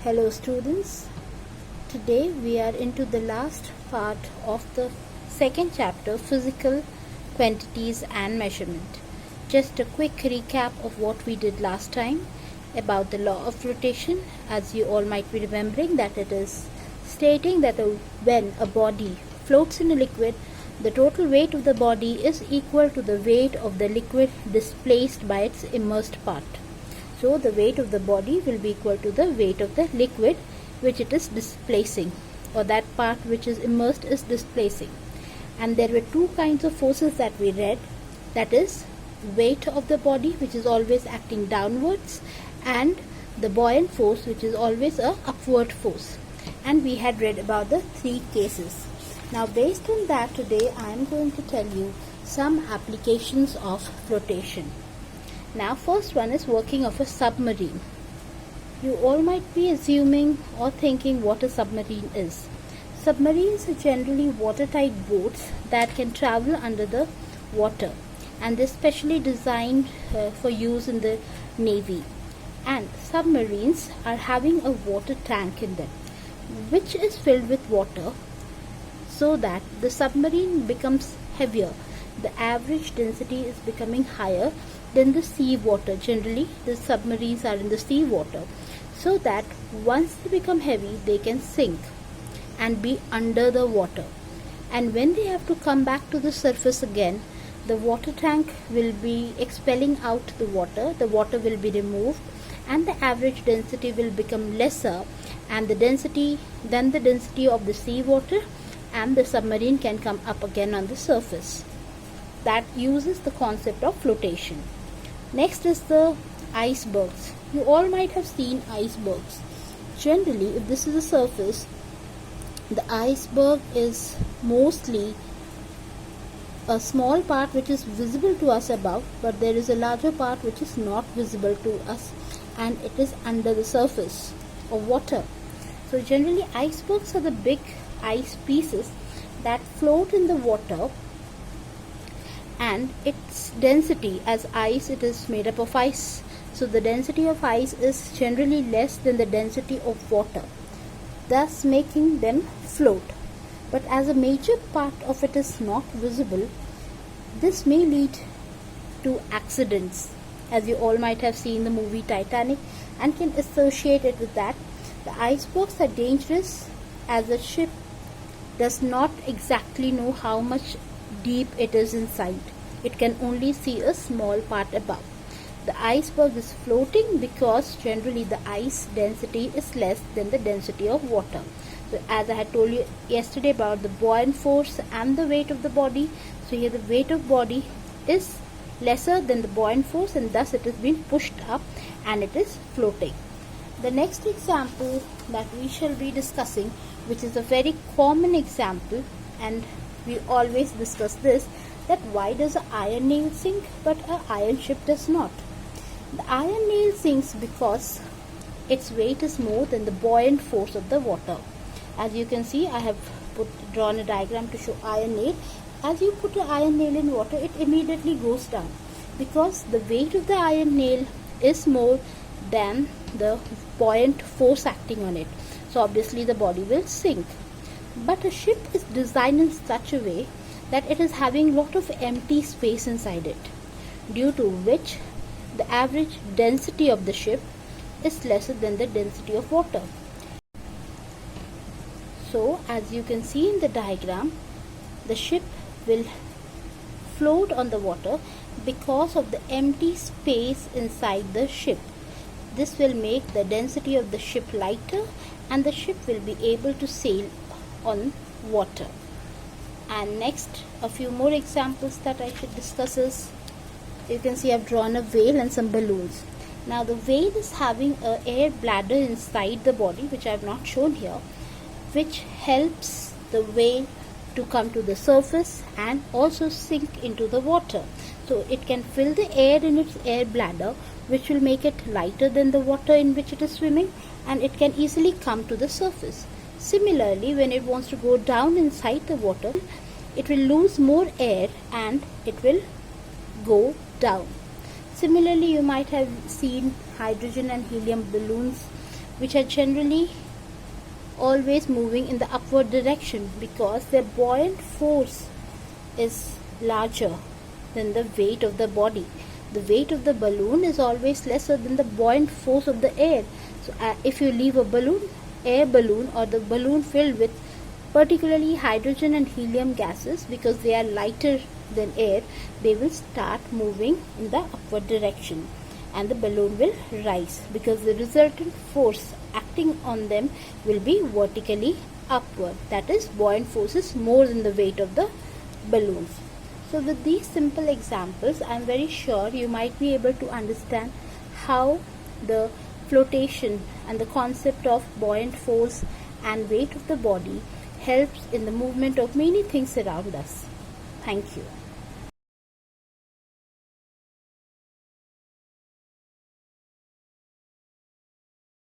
Hello students, today we are into the last part of the second chapter, Physical Quantities and Measurement. Just a quick recap of what we did last time about the law of flotation. As you all might be remembering, that it is stating that when a body floats in a liquid, the total weight of the body is equal to the weight of the liquid displaced by its immersed part. So the weight of the body will be equal to the weight of the liquid which it is displacing, or that part which is immersed is displacing. And there were two kinds of forces that we read, that is weight of the body, which is always acting downwards, and the buoyant force, which is always a upward force. And we had read about the three cases. Now based on that, today I am going to tell you some applications of flotation. Now first one is working of a submarine. You all might be assuming or thinking what a submarine is. Submarines are generally watertight boats that can travel under the water, and they're specially designed for use in the Navy. And submarines are having a water tank in them which is filled with water, so that the submarine becomes heavier. The average density is becoming higher than the sea water. Generally the submarines are in the sea water, so that once they become heavy they can sink and be under the water, and when they have to come back to the surface again, the water tank will be expelling out the water will be removed, and the average density will become lesser and the density of the sea water, and the submarine can come up again on the surface. That uses the concept of flotation. Next is the icebergs. You all might have seen icebergs. Generally, if this is a surface, the iceberg is mostly a small part which is visible to us above, but there is a larger part which is not visible to us, and it is under the surface of water. So generally icebergs are the big ice pieces that float in the water, and its density, as ice, it is made up of ice, so the density of ice is generally less than the density of water, thus making them float. But as a major part of it is not visible, this may lead to accidents, as you all might have seen the movie Titanic and can associate it with that. The icebergs are dangerous as the ship does not exactly know how much deep it is inside. It can only see a small part above. The iceberg is floating because generally the ice density is less than the density of water. So as I had told you yesterday about the buoyant force and the weight of the body, so here the weight of body is lesser than the buoyant force, and thus it is being pushed up and it is floating. The next example that we shall be discussing, which is a very common example, and we always discuss this, that why does an iron nail sink but an iron ship does not? The iron nail sinks because its weight is more than the buoyant force of the water. As you can see, I have drawn a diagram to show iron nail. As you put an iron nail in water, it immediately goes down because the weight of the iron nail is more than the buoyant force acting on it. So obviously the body will sink. But a ship is designed in such a way that it is having lot of empty space inside it, due to which the average density of the ship is lesser than the density of water. So as you can see in the diagram, the ship will float on the water because of the empty space inside the ship. This will make the density of the ship lighter, and the ship will be able to sail on water. And next, a few more examples that I should discuss is, you can see I've drawn a whale and some balloons. Now the whale is having an air bladder inside the body, which I have not shown here, which helps the whale to come to the surface and also sink into the water. So it can fill the air in its air bladder, which will make it lighter than the water in which it is swimming, and it can easily come to the surface. Similarly, when it wants to go down inside the water, it will lose more air and it will go down. Similarly, you might have seen hydrogen and helium balloons which are generally always moving in the upward direction because their buoyant force is larger than the weight of the body. The weight of the balloon is always lesser than the buoyant force of the air. So if you leave a air balloon or the balloon filled with particularly hydrogen and helium gases, because they are lighter than air, they will start moving in the upward direction and the balloon will rise because the resultant force acting on them will be vertically upward. That is, buoyant force is more than the weight of the balloons. So with these simple examples, I am very sure you might be able to understand how the flotation and the concept of buoyant force and weight of the body helps in the movement of many things around us. Thank you.